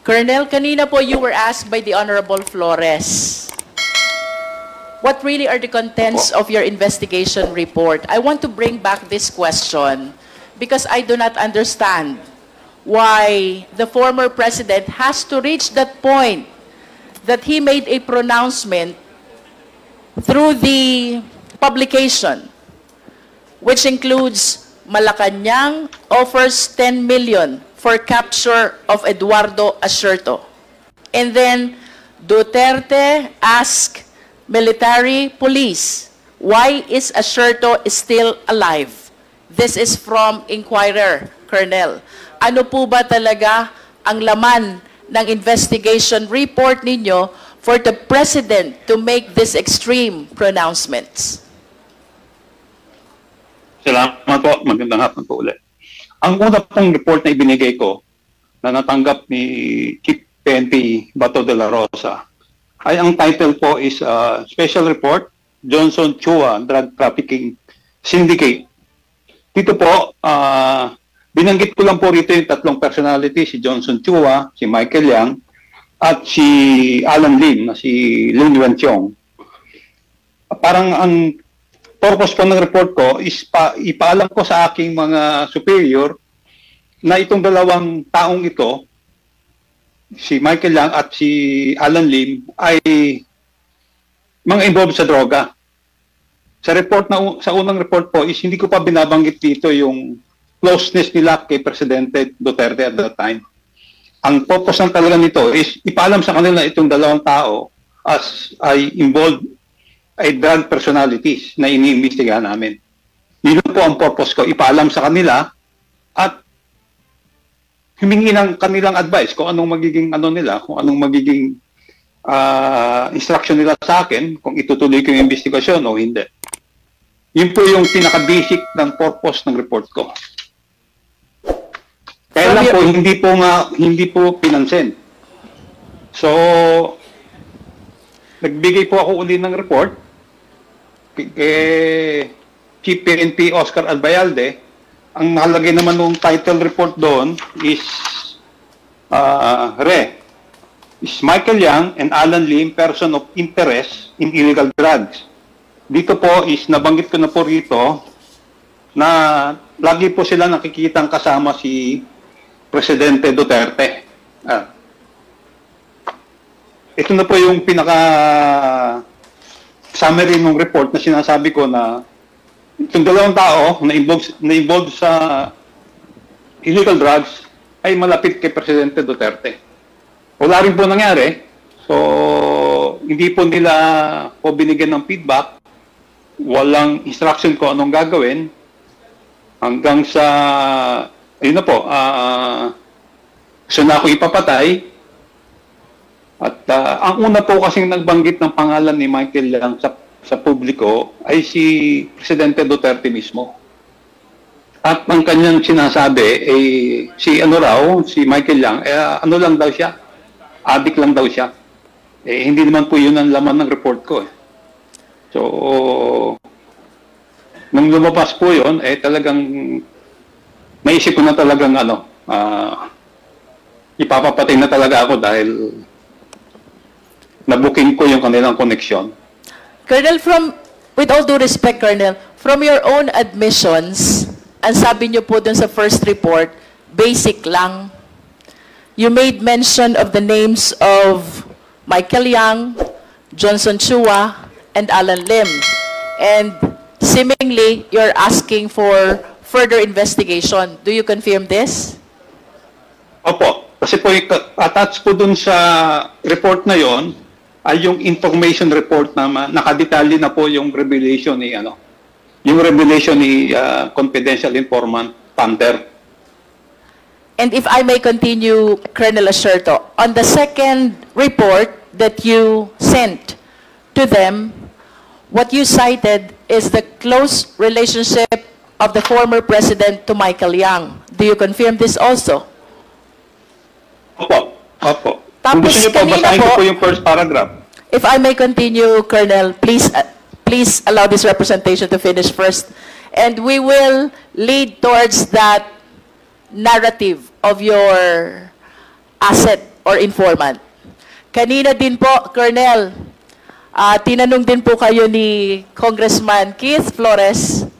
Colonel, kanina po you were asked by the Honorable Flores, what really are the contents of your investigation report? I want to bring back this question because I do not understand why the former president has to reach that point that he made a pronouncement through the publication, which includes Malacanang offers 10 million for capture of Eduardo Asierto. And then Duterte asked military police, why is Asierto still alive? This is from Inquirer, Colonel. Ano po ba talaga ang laman ng investigation report ninyo for the President to make these extreme pronouncements? Salamat po. Magandang hapon po ulit. Ang una pong report na ibinigay ko na natanggap ni Chief PNP Bato de la Rosa ay ang title po is Special Report Johnson Chua Drug Trafficking Syndicate. Dito po, binanggit ko lang po rito yung tatlong personality, si Johnson Chua, si Michael Yang, at si Alan Lim, na si Lin Wenqiong. Parang ang purpose po ng report ko is ipaalam ko sa aking mga superior na itong dalawang taong ito, si Michael Yang at si Alan Lim, ay mga involved sa droga. Sa unang report po is hindi ko pa binabanggit dito yung closeness nila kay Presidente Duterte at that time. Ang purpose ng talaga nito is ipaalam sa kanila itong dalawang tao as ay involved ay drug personalities na iniimbestigahan namin. Yun po ang purpose ko, ipaalam sa kanila at humingi ng kanilang advice kung anong magiging kung anong magiging instruction nila sa akin, kung itutuloy ko yung investigasyon o hindi. Yun po yung pinaka-basic ng purpose ng report ko. Kaya lang po, hindi po pinansin. So, nagbigay po ako uli ng report Chief PNP Oscar Albayalde. Ang nakalagay naman ng title report doon is is Michael Yang and Alan Lim, person of interest in illegal drugs. Dito po is nabanggit ko na po rito na lagi po sila nakikitang kasama si Presidente Duterte. Ito na po yung pinaka summary ng report na sinasabi ko na itong dalawang tao na involved sa illegal drugs ay malapit kay Presidente Duterte. Wala rin po nangyari. So, hindi po nila po binigyan ng feedback. Walang instruction ko anong gagawin. Hanggang sa, ayun na po, gusto na ako ipapatay. At ang una po kasing nagbanggit ng pangalan ni Michael Yang sa publiko ay si Presidente Duterte mismo. At ang kanyang sinasabi, si Michael Yang, ano lang daw siya? Addict lang daw siya. Hindi naman po yun ang laman ng report ko. So, nung lumabas po yun, talagang naisip ko na talagang ipapapatay na talaga ako dahil nabuking ko yung kanilang koneksyon. Colonel, with all due respect, Colonel, from your own admissions, ang sabi niyo po dun sa first report, basic lang. You made mention of the names of Michael Yang, Johnson Chua, and Alan Lim. And seemingly, you're asking for further investigation. Do you confirm this? Opo. Kasi po, attached po dun sa report na yon ay yung information report na nakadetalye na po yung revelation ni confidential informant Panther. And if I may continue, Colonel Asierto, on the second report that you sent to them, what you cited is the close relationship of the former president to Michael Yang. Do you confirm this also? Opo. Tapos gusto niyo po, basahin ko po yung first paragraph. If I may continue, Colonel, please allow this representation to finish first. And we will lead towards that narrative of your asset or informant. Kanina din po, Colonel, tinanong din po kayo ni Congressman Keith Flores,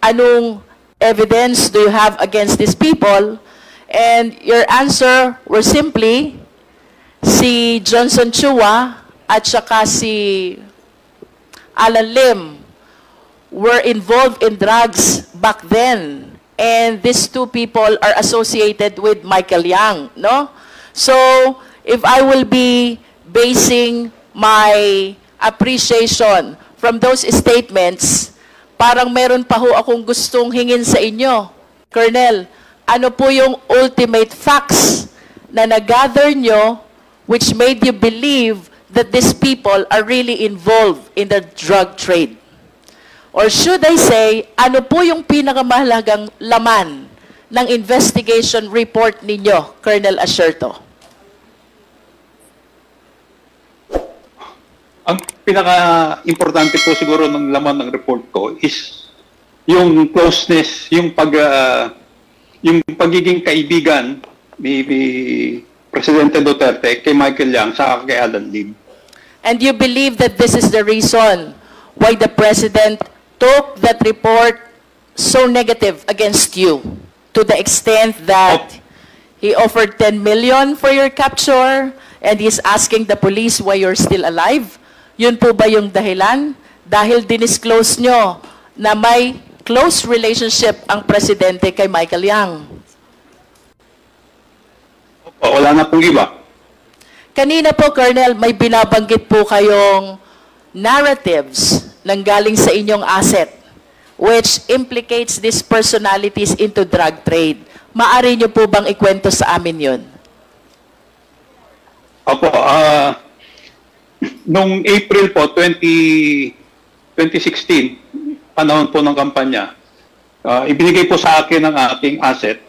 anong evidence do you have against these people? And your answer were simply, si Johnson Chua at saka si Alan Lim were involved in drugs back then. And these two people are associated with Michael Yang, no? So, if I will be basing my appreciation from those statements, parang meron pa ho akong gustong hingin sa inyo. Colonel, ano po yung ultimate facts na nag-gather nyo which made you believe that these people are really involved in the drug trade? Or should I say, ano po yung pinakamahalagang laman ng investigation report ninyo, Colonel Asierto? Ang pinaka-importante po siguro ng laman ng report ko is yung closeness, yung pagiging kaibigan ni Presidente Duterte kay Michael Yang sa kay Alan Lim. And you believe that this is the reason why the President took that report so negative against you to the extent that he offered 10 million for your capture and he's asking the police why you're still alive? Yun po ba yung dahilan? Dahil dinisclose nyo na may close relationship ang Presidente kay Michael Yang. Wala na pong iba. Kanina po, Colonel, may binabanggit po kayong narratives nang galing sa inyong asset which implicates these personalities into drug trade. Maari nyo po bang ikwento sa amin yun? Opo, noong April po, 2016, panahon po ng kampanya, ibinigay po sa akin ng aking asset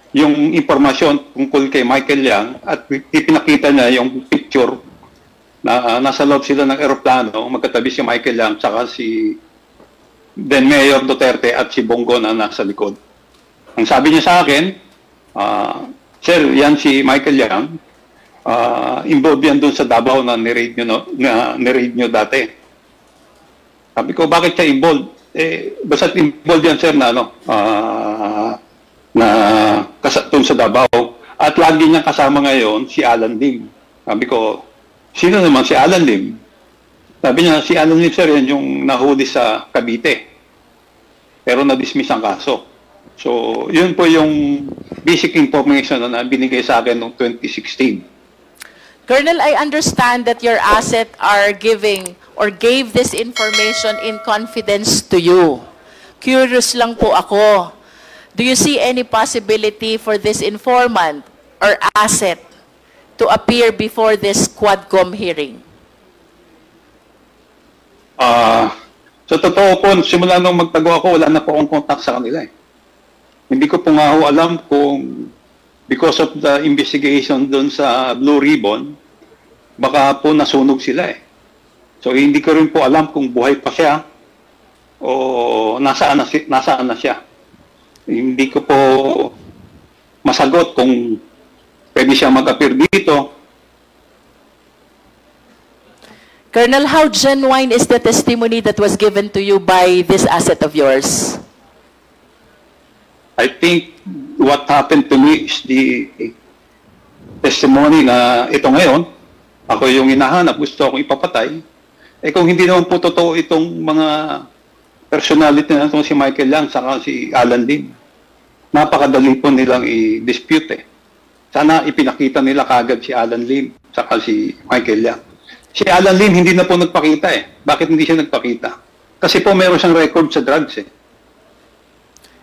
yung impormasyon tungkol kay Michael Yang at ipinakita niya yung picture na nasa loob sila ng eroplano, magkatabi si Michael Yang saka si then Mayor Duterte at si Bongo na nasa likod. Ang sabi niya sa akin, Sir, yan si Michael Yang, involved yan dun sa Davao na ni-raid nyo dati. Sabi ko, bakit siya involved? Basta't involved yan, sir, na dun sa Davao. At lagi niyang kasama ngayon si Alan Lim. Sabi ko, sino naman si Alan Lim? Sabi niya, si Alan Lim, sir, yan yung nahuli sa Cavite. Pero na-dismiss ang kaso. So, yun po yung basic information na binigay sa akin noong 2016. Colonel, I understand that your asset are giving or gave this information in confidence to you. Curious lang po ako. Do you see any possibility for this informant or asset to appear before this Quadcom hearing? Sa totoo po, simula nung magtago ako, wala na po akong contact sa kanila eh. Hindi ko po nga ho alam kung because of the investigation doon sa Blue Ribbon, baka po nasunog sila eh. So hindi ko rin po alam kung buhay pa siya o nasaan na siya. Hindi ko po masagot kung pwede siya mag-appear dito. Colonel, how genuine is the testimony that was given to you by this asset of yours? I think what happened to me is the testimony na ito ngayon, ako yung hinahanap, gusto akong ipapatay. Kung hindi naman po totoo itong mga personality na itong si Michael Yang saka si Alan Lim, napakadali po nilang i-dispute eh. Sana ipinakita nila kagad si Alan Lim saka si Michael Yang. Si Alan Lim hindi na po nagpakita eh. Bakit hindi siya nagpakita? Kasi po meron siyang record sa drugs eh.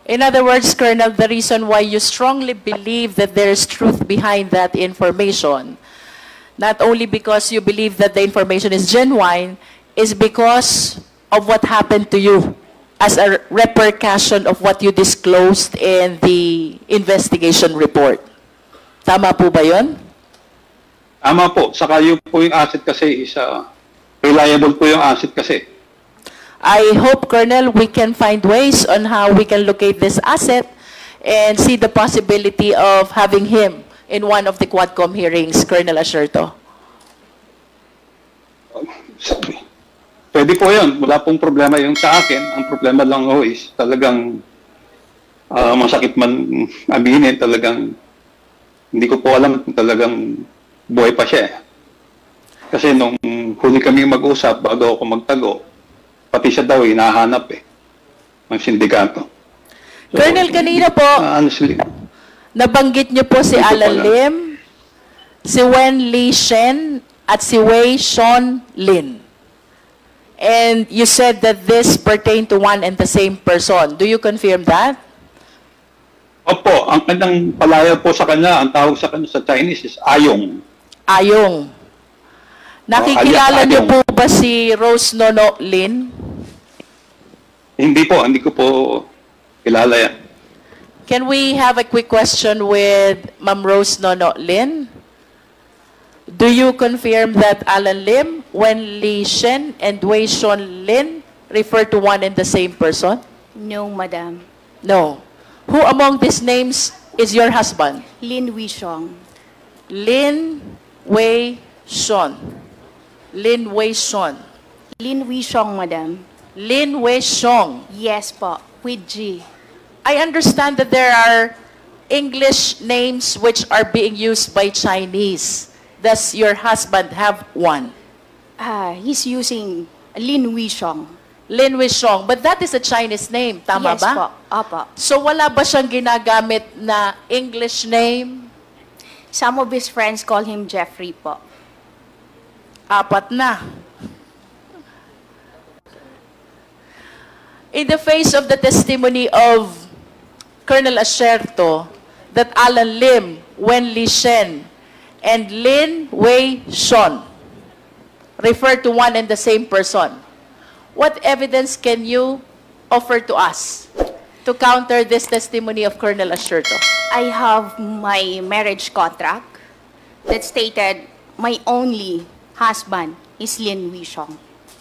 In other words, Colonel, the reason why you strongly believe that there is truth behind that information, not only because you believe that the information is genuine, is because of what happened to you as a repercussion of what you disclosed in the investigation report. Tama po ba yun? Tama po. Saka yung po yung asset kasi is reliable po yung asset kasi. I hope, Colonel, we can find ways on how we can locate this asset and see the possibility of having him in one of the Quadcom hearings, Colonel Asherto? Pwede po yun. Wala pong problema yung sa akin. Ang problema lang ho is talagang masakit man aminin, talagang hindi ko po alam kung talagang buhay pa siya. Kasi nung huli kami mag-usap bago ako magtago, pati siya daw hinahanap ng sindikato. So, Colonel, kanina po, honestly, nabanggit niyo po si Hindi ko Alan pala. Lim, si Wen Li Shen, at si Wei Sean Lin. And you said that this pertained to one and the same person. Do you confirm that? opo, ang kanyang palaya po sa kanya, ang tawag sa kanya sa Chinese is Ayong. Ayong. Nakikilala alias niyo Ayong. po ba si Rose Nono Lin? Hindi ko po kilala yan. Can we have a quick question with Ma'am Rose Nono Lin? Do you confirm that Alan Lim, Wen Li Shen, and Wei Sean Lin refer to one and the same person? No, madam. No. Who among these names is your husband? Lin Wishong. Lin Wei Sean. Lin Wei Sean. Lin Wishong, madam. Lin Wei Sean. Yes po, with G. I understand that there are English names which are being used by Chinese. Does your husband have one? He's using Lin Wishong. Lin Wei Sean. But that is a Chinese name, tama Yes ba? po, opo. So wala ba siyang ginagamit na English name? Some of his friends call him Jeffrey po. Apat na. In the face of the testimony of Colonel Asherto that Alan Lim, Wen Li Shen, and Lin Wei Sean refer to one and the same person, what evidence can you offer to us to counter this testimony of Colonel Asherto? I have my marriage contract that stated my only husband is Lin Wishong.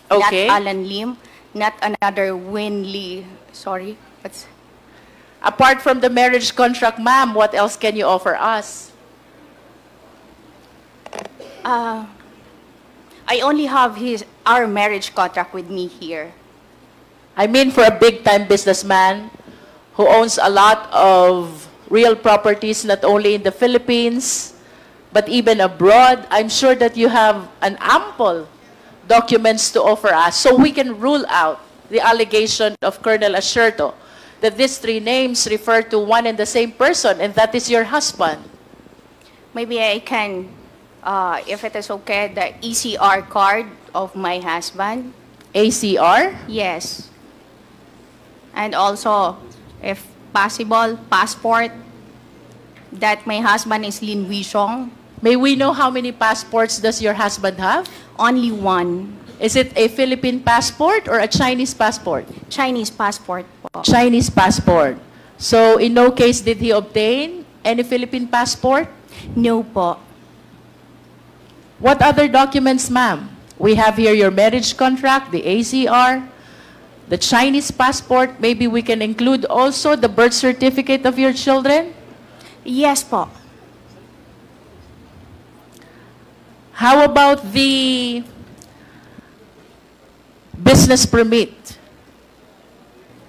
Okay. Not Alan Lim, not another Win Lee. Sorry, what's... Apart from the marriage contract, ma'am, what else can you offer us? I only have our marriage contract with me here. I mean, for a big-time businessman who owns a lot of real properties, not only in the Philippines, but even abroad, I'm sure that you have an ample documents to offer us so we can rule out the allegation of Colonel Asherto that these three names refer to one and the same person, and that is your husband. Maybe I can, if it is okay, the ECR card of my husband. ACR? Yes. And also, if possible, passport that my husband is Lin Wishong. May we know how many passports does your husband have? Only one. Is it a Philippine passport or a Chinese passport? Chinese passport po. Chinese passport. So, in no case did he obtain any Philippine passport? No po. What other documents, ma'am? We have here your marriage contract, the ACR, the Chinese passport. Maybe we can include also the birth certificate of your children? Yes po. How about the business permit?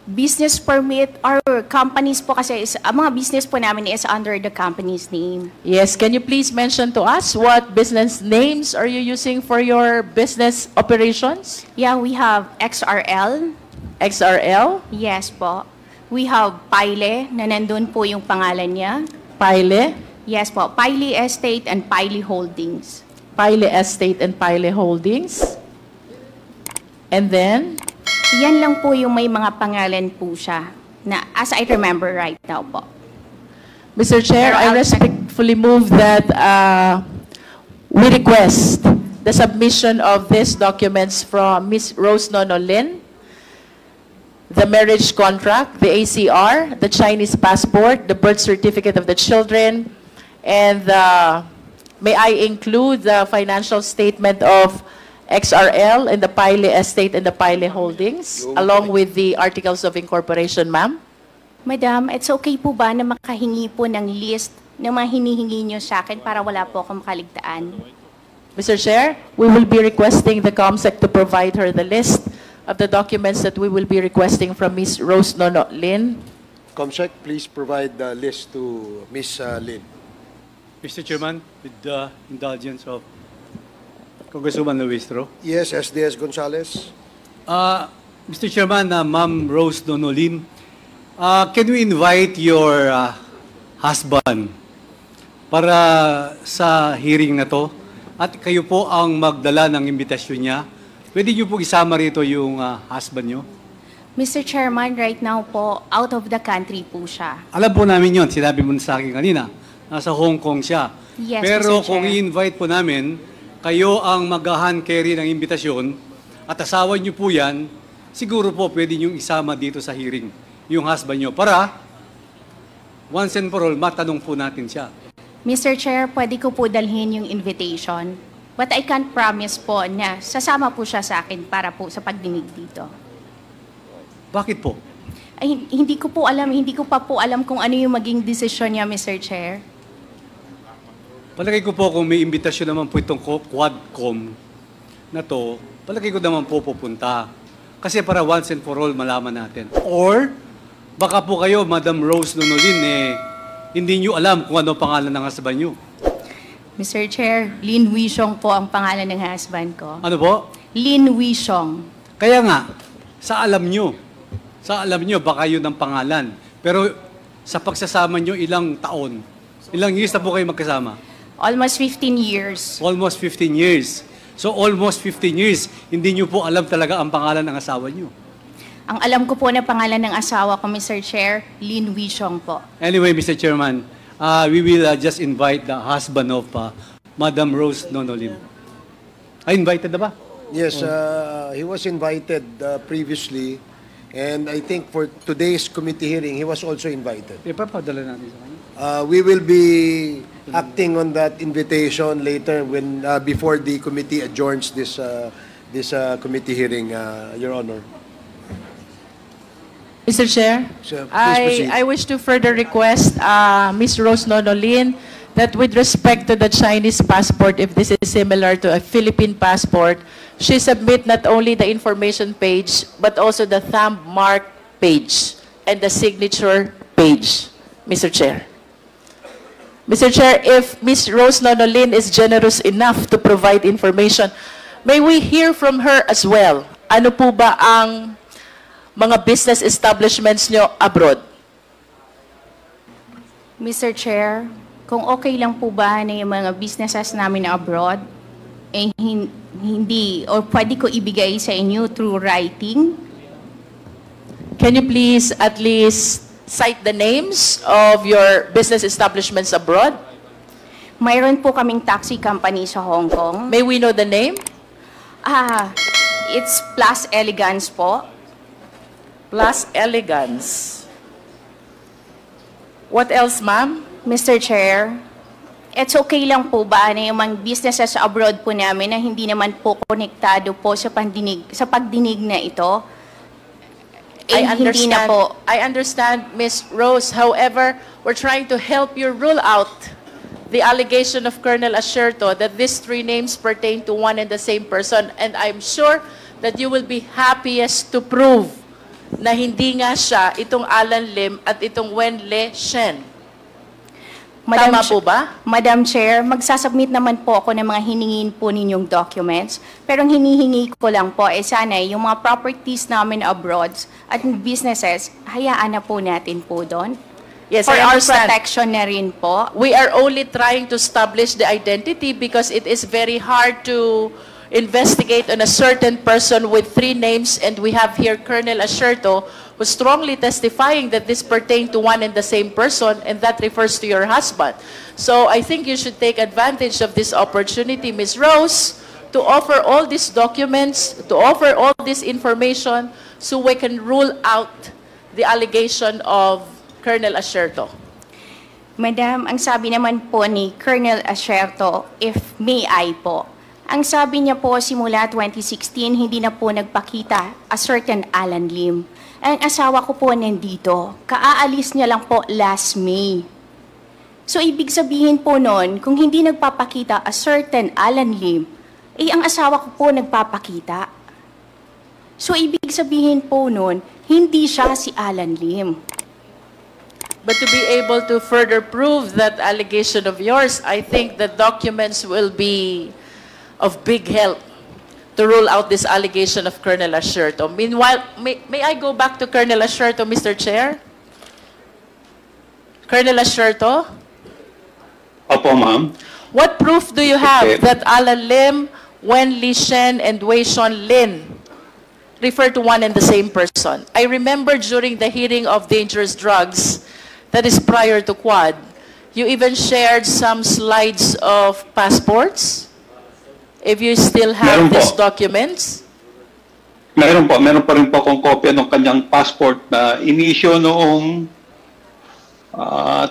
Business permit, our companies po kasi is, ang mga business po namin is under the company's name. Yes, can you please mention to us what business names are you using for your business operations? Yeah, we have XRL. XRL, Yes po. We have Pile, na nandun po yung pangalan niya. Pile, Yes po, Pile Estate and Pile Holdings. Pile Estate and Pile Holdings. And then, Yan lang po yung may mga pangalan po siya na as I remember right now po. Mr. Chair, Pero I respectfully move that we request the submission of these documents from Ms. Rose Nono Lin, the marriage contract, the ACR, the Chinese passport, the birth certificate of the children, and may I include the financial statement of XRL and the Pile Estate and the Pile Holdings, along with the articles of incorporation, ma'am? Madam, it's okay po ba na makahingi po ng list ng mga hinihingi nyo sa akin para wala po akong makaligtaan? Mr. Chair, we will be requesting the COMSEC to provide her the list of the documents that we will be requesting from Ms. Rose Nono Lin. COMSEC, please provide the list to Ms. Lin. Mr. Chairman, with the indulgence of Congresswoman Luistro. Yes, SDS Gonzales. Mr. Chairman, Ma'am Rose Donolin, can we invite your husband para sa hearing na to? At kayo po ang magdala ng imbitasyon niya. Pwede niyo po isama rito yung husband niyo? Mr. Chairman, right now po, out of the country po siya. Alam po namin yon, sinabi mo sa akin kanina. Nasa Hong Kong siya. Yes, Pero Mr. kung Chair. i-invite po namin, kayo ang mag-hand carry ng imbitasyon at asawa niyo po yan, siguro po pwede niyo isama dito sa hearing yung husband niyo para once and for all, matanong po natin siya. Mr. Chair, pwede ko po dalhin yung invitation. But I can't promise po na sasama po siya sa akin para po sa pagdinig dito. Bakit po? Ay, hindi ko po alam, hindi ko pa po alam kung ano yung maging desisyon niya, Mr. Chair. Palagay ko po kung may imbitasyon naman po itong Quadcom na to, palagay ko naman po pupunta. Kasi para once and for all malaman natin. Or, baka po kayo, Madam Rose Nonolin, hindi nyo alam kung ano pangalan ng husband nyo. Mr. Chair, Lin Wishong po ang pangalan ng husband ko. Ano po? Lin Wishong. Kaya nga, sa alam nyo, baka yun ang pangalan. Pero sa pagsasama nyo, ilang taon? Ilang years na po kayo magkasama? Almost 15 years. Almost 15 years. So almost 15 years, hindi nyo po alam talaga ang pangalan ng asawa nyo. Ang alam ko po na pangalan ng asawa ko, Mr. Chair, Lin Wishong po. Anyway, Mr. Chairman, we will just invite the husband of Madam Rose Nonolin. Ay, invited na ba? Yes, he was invited previously, and I think for today's committee hearing, he was also invited. Ipapadala natin sa kanya. We will be acting on that invitation later when before the committee adjourns this committee hearing, Your Honor. Mr. Chair, So, please proceed. I wish to further request Ms. Rose Nonolin that with respect to the Chinese passport, if this is similar to a Philippine passport, she submit not only the information page, but also the thumb mark page and the signature page, Mr. Chair. Mr. Chair, if Ms. Rose Nonolin is generous enough to provide information, may we hear from her as well? Ano po ba ang mga business establishments nyo abroad? Mr. Chair, kung okay lang po ba na yung mga businesses namin abroad, hindi, or pwede ko ibigay sa inyo through writing? Can you please at least cite the names of your business establishments abroad? Mayroon po kaming taxi company sa Hong Kong. May we know the name? It's Plus Elegance po. Plus Elegance. What else, ma'am? Mr. Chair, it's okay lang po ba na yung mga businesses abroad po namin na hindi naman po konektado po sa pagdinig na ito? Hindi na po. I understand, Ms. Rose. However, we're trying to help you rule out the allegation of Colonel Asherto that these three names pertain to one and the same person. And I'm sure that you will be happiest to prove na hindi nga siya itong Alan Lim at itong Wen Le Shen. Tama po ba? Madam Chair, magsasubmit naman po ako ng mga hiningin po ninyong documents. Pero ang hinihingi ko lang po sana yung mga properties namin abroad at businesses, hayaan na po natin po doon. Yes, For I our understand. protection na rin po. We are only trying to establish the identity because it is very hard to investigate on a certain person with three names, and we have here Colonel Asherto who's strongly testifying that this pertained to one and the same person, and that refers to your husband. So I think you should take advantage of this opportunity, Ms. Rose, to offer all these documents, to offer all this information so we can rule out the allegation of Colonel Asherto. Madam, ang sabi naman po ni Colonel Asherto, if may I po, ang sabi niya po simula 2016, hindi na po nagpakita a certain Alan Lim. Ang asawa ko po nandito, kaaalis niya lang po last May. So, ibig sabihin po nun, kung hindi nagpapakita a certain Alan Lim, ang asawa ko po nagpapakita. So, ibig sabihin po nun, hindi siya si Alan Lim. But to be able to further prove that allegation of yours, I think the documents will be of big help to rule out this allegation of Colonel Asherto. Meanwhile, may I go back to Colonel Asherto, Mr. Chair? Colonel Asherto? Opo, ma'am. What proof do you have Okay. that Alan Lim, Wen Li Shen, and Wei Sean Lin refer to one and the same person? I remember during the hearing of dangerous drugs, that is prior to Quad, you even shared some slides of passports. If you still have Meron po. these documents, Meron pa rin po akong kopya ng kanyang passport na ini-issue noong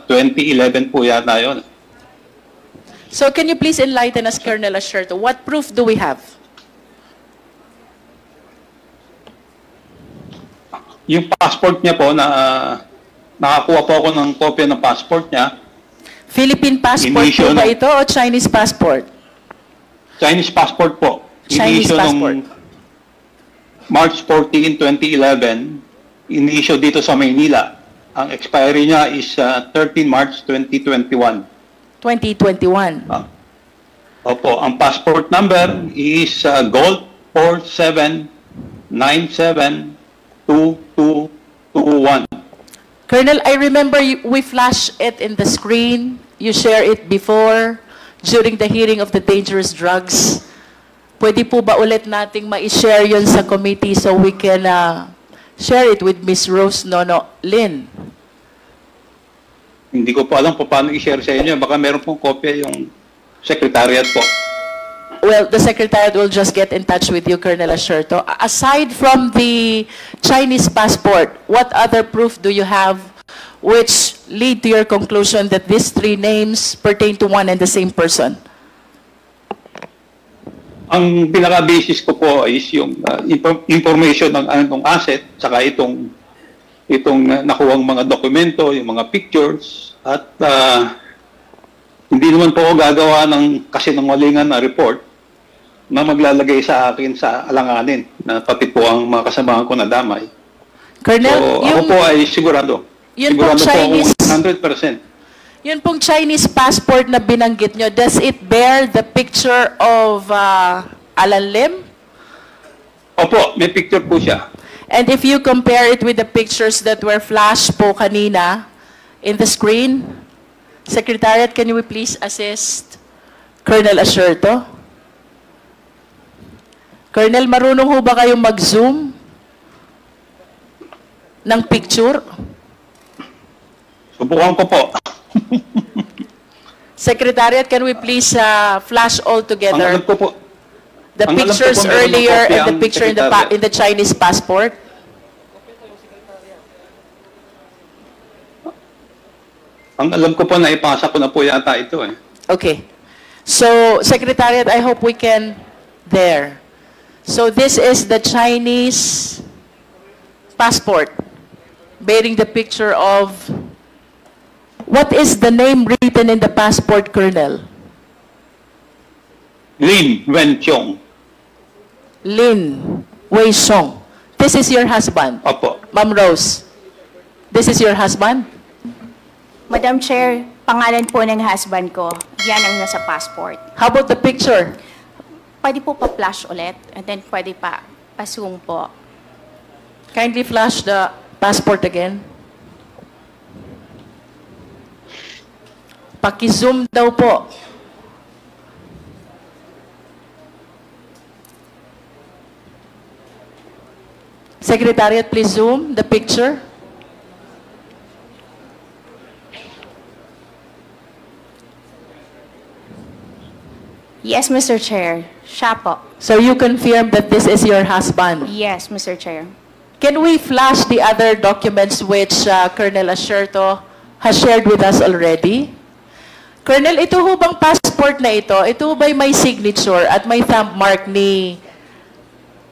2011 po yata yun. so can you please enlighten us, Colonel Asherto, what proof do we have? Yung passport niya po na nakakuha po ako ng kopya ng passport niya, Philippine passport Initial po ba na- ito o Chinese passport? Chinese passport po. Chinese Ini-issue passport. nung March 14, 2011, ini-issue dito sa Maynila. Ang expiry niya is 13 March 2021. 2021. Opo, ang passport number is Gold 47972221. Colonel, I remember we flash it in the screen. You share it before, during the hearing of the dangerous drugs. Pwede po ba ulit nating ma-share yun sa committee so we can share it with Ms. Rose Nono Lin? Hindi ko po alam po paano i-share sa inyo. Baka meron pong kopya yung secretariat po. Well, the Secretariat will just get in touch with you, Colonel Asherto. Aside from the Chinese passport, what other proof do you have which lead to your conclusion that these three names pertain to one and the same person? Ang pinaka-basis ko po is yung information ng anong asset, saka itong nakuhang mga dokumento, yung mga pictures, at hindi naman po ako gagawa ng kasinungalingan na report na maglalagay sa akin sa alanganin na pati po ang mga kasamahan ko na damay. Colonel, So, ako po ay sigurado. Yun pong Sigurado po Chinese- ako 100%. Yun pong Chinese passport na binanggit nyo, does it bear the picture of Alan Lim? Opo, may picture po siya. And if you compare it with the pictures that were flashed po kanina in the screen, Secretariat, can you please assist Colonel Asherto? Colonel, marunong ho ba kayong mag-zoom ng picture? Subukan ko po. Secretariat, can we please flash all Ang together alam ko po, the ang alam ko pictures po, meron ng earlier kopya and the ang picture in Secretariat. in the Chinese passport? ang alam ko po na ipasa ko na po yata ito eh. Okay. So, Secretariat, I hope we can there. So, this is the Chinese passport bearing the picture of, what is the name written in the passport, Colonel? Lin Wenqiong. Lin Wei Song. This is your husband, Opo. Ma'am Rose. This is your husband? Madam Chair, pangalan po ng husband ko, yan ang nasa passport. How about the picture? Pwede po pa-flash ulit, and then pwede pa-zoom po. Kindly flash the passport again. Paki-zoom daw po. Secretariat, please zoom the picture. Yes, Mr. Chair. Siya po. So you confirm that this is your husband. Yes, Mr. Chair. Can we flash the other documents which Colonel Asherto has shared with us already? Colonel, ito ho bang passport na ito ho ba'y may signature at may thumb mark ni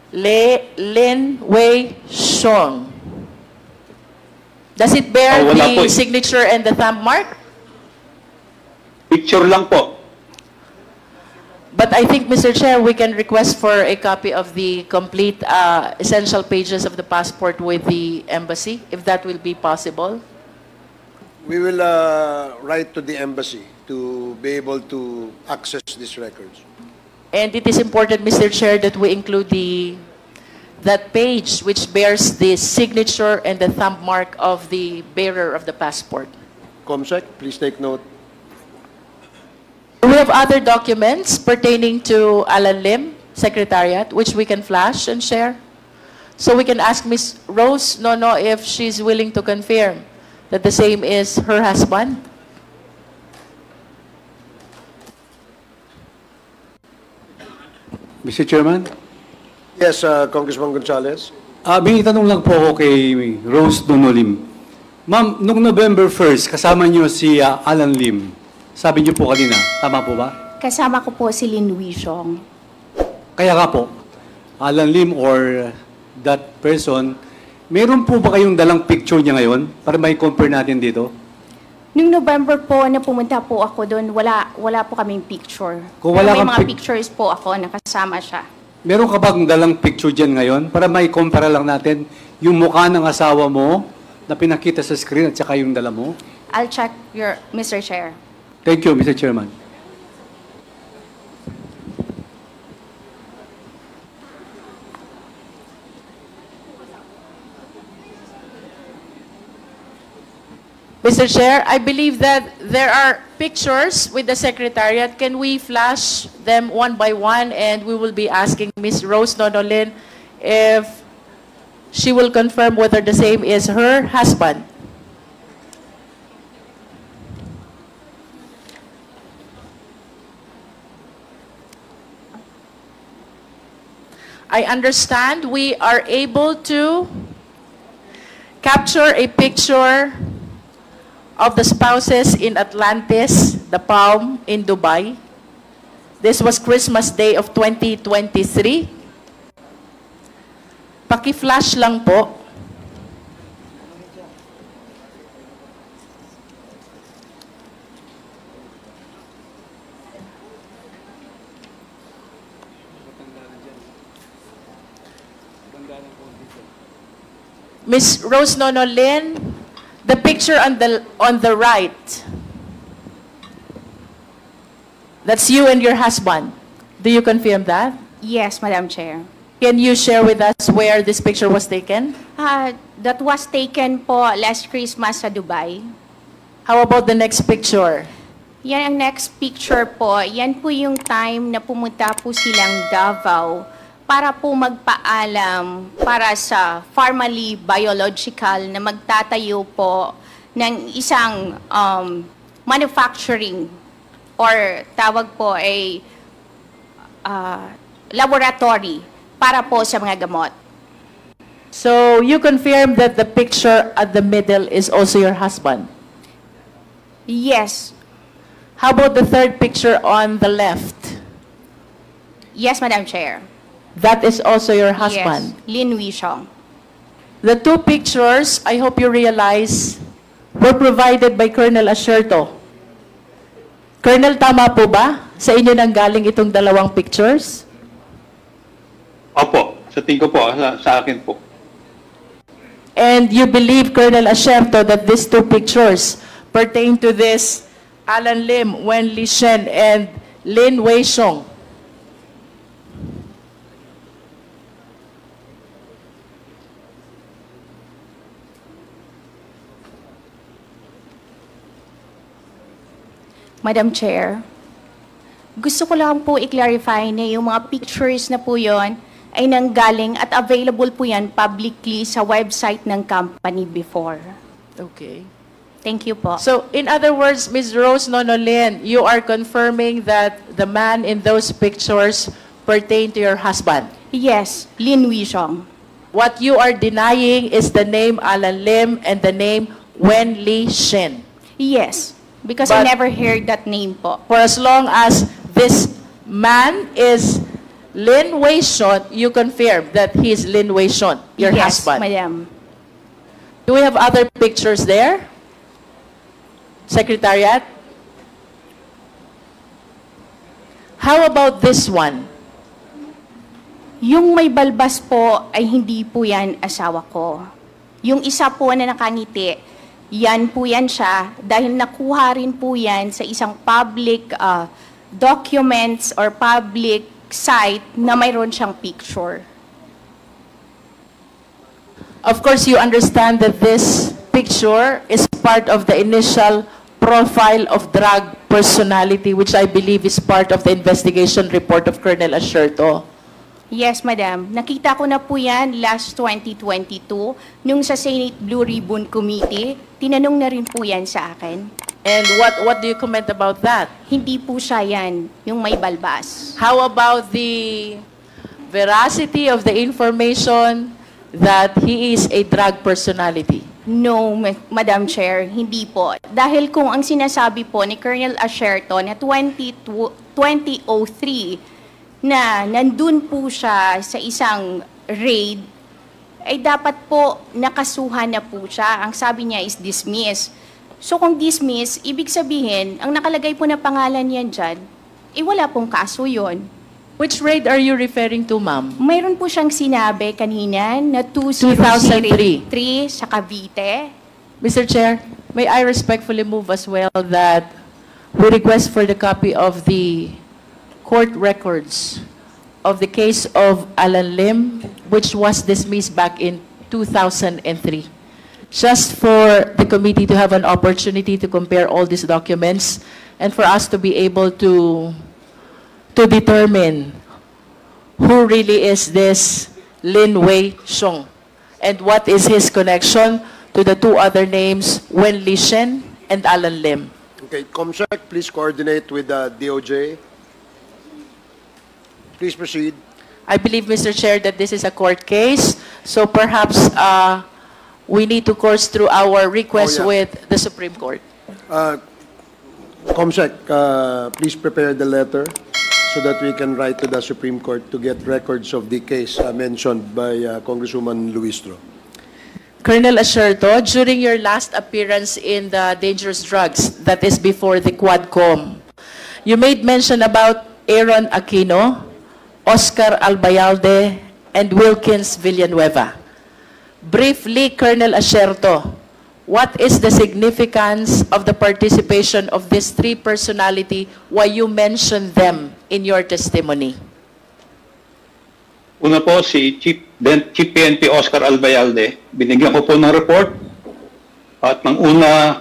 Lin Wei Song? Does it bear Wala the po eh. signature and the thumb mark? Picture lang po. But I think, Mr. Chair, we can request for a copy of the complete essential pages of the passport with the embassy, if that will be possible. We will write to the embassy to be able to access these records. And it is important, Mr. Chair, that we include that page which bears the signature and the thumb mark of the bearer of the passport. Comsec, please take note. Do we have other documents pertaining to Alan Lim, Secretariat, which we can flash and share? So we can ask Ms. Rose Nono if she's willing to confirm that the same is her husband. Mr. Chairman, Yes, Congressman Gonzales. may tanong lang po ako kay Rose Donolim. Ma'am, noong November 1st, kasama niyo si Alan Lim. Sabi niyo po kanina, tama po ba? Kasama ko po si Lin Wishong. Kaya nga po, Alan Lim or that person, meron po ba kayong dalang picture niya ngayon para may compare natin dito? Noong November po na pumunta po ako doon, wala po kaming picture. Kung wala Pero may kang mga pictures po ako na kasama siya. Meron ka bang dalang picture dyan ngayon para may compare lang natin yung mukha ng asawa mo na pinakita sa screen at saka yung dala mo? I'll check Mr. Chair. Thank you, Mr. Chairman. Mr. Chair, I believe that there are pictures with the Secretariat. Can we flash them one by one? And we will be asking Ms. Rose Nonolin if she will confirm whether the same is her husband. I understand we are able to capture a picture of the spouses in Atlantis, the Palm in Dubai. This was Christmas Day of 2023. Paki-flash lang po. Ms. Rose Nonolin, the picture on the right, that's you and your husband. Do you confirm that? Yes, Madam Chair. Can you share with us where this picture was taken? That was taken po last Christmas sa Dubai. How about the next picture? Yan ang next picture po. Yan po yung time na pumunta po silang Davao para po magpaalam para sa Pharmaly Biological na magtatayo po ng isang manufacturing or tawag po ay laboratory para po sa mga gamot. So you confirm that the picture at the middle is also your husband? Yes. How about the third picture on the left? Yes, Madam Chair. That is also your husband? Yes, Lin Wishong. The two pictures, I hope you realize, were provided by Colonel Asherto. Colonel, tama po ba? Sa inyo nang galing itong dalawang pictures? Opo, sa tingin ko po, sa akin po. And you believe, Colonel Asherto, that these two pictures pertain to this Alan Lim, Wen Li Shen, and Lin Wei Xiong? Madam Chair, gusto ko lang po i-clarify na yung mga pictures na po yon ay nanggaling at available po yan publicly sa website ng company before. Okay. Thank you po. So, in other words, Ms. Rose Nonolin, you are confirming that the man in those pictures pertain to your husband? Yes, Lin Wishong. What you are denying is the name Alan Lim and the name Wen Li Shen. Yes, because I But- never heard that name po. For as long as this man is Lin Wei Xiong, you confirm that he is Lin Wei Xiong, your yes, husband. Madam. Do we have other pictures there? Secretariat? How about this one? Yung may balbas po ay hindi po yan asawa ko. Yung isa po na nakangiti, yan po yan siya dahil nakuha rin po yan sa isang public documents or public site na mayroon siyang picture. Of course, you understand that this picture is part of the initial profile of drug personality, which I believe is part of the investigation report of Colonel Asherto. Yes, Madam. Nakita ko na po yan last 2022 nung sa Senate Blue Ribbon Committee. Tinanong na rin po yan sa akin. And what do you comment about that? Hindi po siya yan, yung may balbas. How about the veracity of the information that he is a drug personality? No, Madam Chair, hindi po. Dahil kung ang sinasabi po ni Colonel Asherto na 2003 na nandun po siya sa isang raid, ay dapat po nakasuhan na po siya. Ang sabi niya is dismiss. So kung dismiss, ibig sabihin, ang nakalagay po na pangalan yan dyan, wala pong kaso yun. Which raid are you referring to, ma'am? Mayroon po siyang sinabi kanina na 2003 sa Cavite. Mr. Chair, may I respectfully move as well that we request for the copy of the court records of the case of Alan Lim, which was dismissed back in 2003. Just for the committee to have an opportunity to compare all these documents and for us to be able to determine who really is this Lin Wei Xiong and what is his connection to the two other names, Wen Lishen and Alan Lim. Okay, COMSEC, please coordinate with the DOJ. Please proceed. I believe, Mr. Chair, that this is a court case, so perhaps we need to course through our request Oh, yeah. with the Supreme Court. COMSEC, please prepare the letter so that we can write to the Supreme Court to get records of the case mentioned by Congresswoman Luistro. Colonel Asherto, during your last appearance in the dangerous drugs, that is before the Quadcom, you made mention about Aaron Aquino, Oscar Albayalde, and Wilkins Villanueva. Briefly, Colonel Asherto, what is the significance of the participation of these three personality? Why you mention them in your testimony? Una po si Chief PNP Oscar Albayalde, binigyan ko po ng report at ang una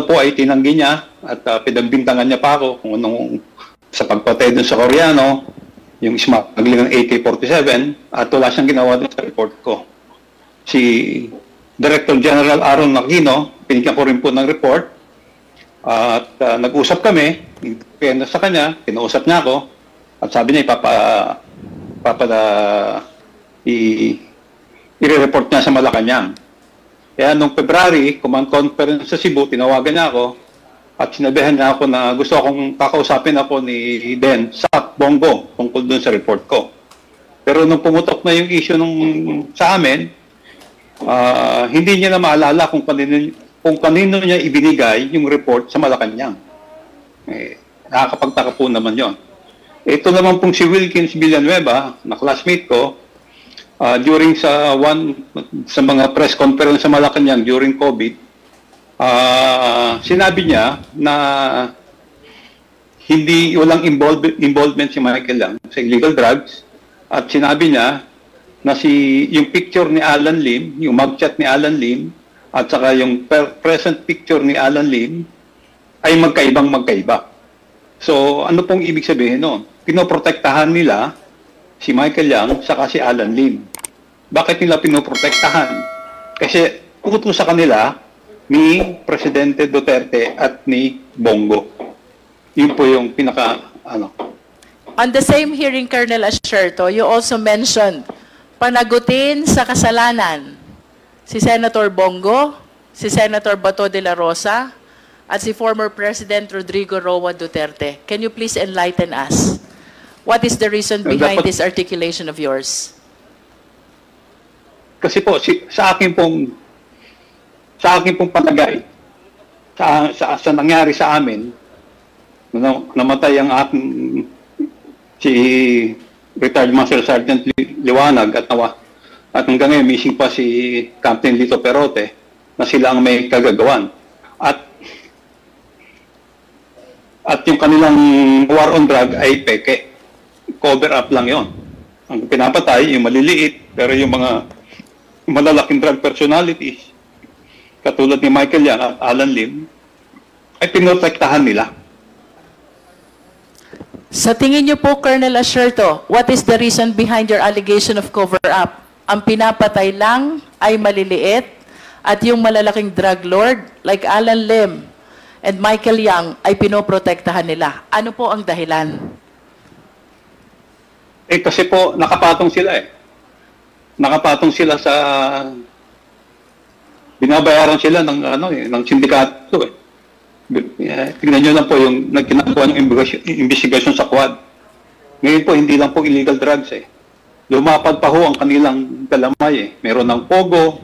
po ay tinanggi niya at pinagbintangan niya pa ako kung anong sa pagpatay dun sa Koreano, yung smuggling ng AK-47 at wala siyang ginawa dun sa report ko. Si Director General Aaron Aquino, binigyan ko rin po ng report at nag-usap kami, sa kanya, kinausap niya ako at sabi niya i-report niya sa Malacanang. Kaya nung February, command conference sa Cebu, tinawagan niya ako at sinabihan niya ako na gusto akong kakausapin ako ni Den sa Bongo tungkol dun sa report ko. Pero nung pumutok na yung issue sa amin, hindi niya na maalala kung kanino niya ibinigay yung report sa Malacanang. Nakakapagtaka po naman yon. Ito naman pong si Wilkins Villanueva, na classmate ko, during sa mga press conference sa Malacanang during COVID, sinabi niya na walang involvement si Michael lang sa illegal drugs at sinabi niya na yung picture ni Alan Lim, yung mugshot ni Alan Lim at saka yung present picture ni Alan Lim ay magkaiba. So ano pong ibig sabihin noon? Pinoprotektahan nila si Michael Yang saka si Alan Lim. Bakit nila pinoprotektahan? Kasi utos sa kanila ni Presidente Duterte at ni Bongo. Yun po yung On the same hearing, Colonel Asherto, you also mentioned panagutin sa kasalanan si Senator Bongo, si Senator Bato de la Rosa, at si former President Rodrigo Roa Duterte. Can you please enlighten us? What is the reason behind this articulation of yours? Kasi po, sa akin pong palagay, sa nangyari sa amin, namatay ang aking si retired Master Sergeant Liwanag at hanggang ngayon missing pa si Captain Lito Perote na sila ang may kagagawan. At yung kanilang war on drug ay peke. Cover up lang yon. Ang pinapatay, yung maliliit, pero yung mga malalaking drug personalities, katulad ni Michael Yang at Alan Lim, ay pinotektahan nila. Sa tingin niyo po, Colonel Asierto, what is the reason behind your allegation of cover-up? Ang pinapatay lang ay maliliit at yung malalaking drug lord like Alan Lim and Michael Yang ay pinoprotektahan nila. Ano po ang dahilan? Kasi po, nakapatong sila Nakapatong sila sa... Binabayaran sila ng sindikato Tingnan nyo lang po yung nagkinagawa ng investigasyon sa Quad. Ngayon po, hindi lang po illegal drugs Lumapad pa ho ang kanilang galamay Meron ng pogo,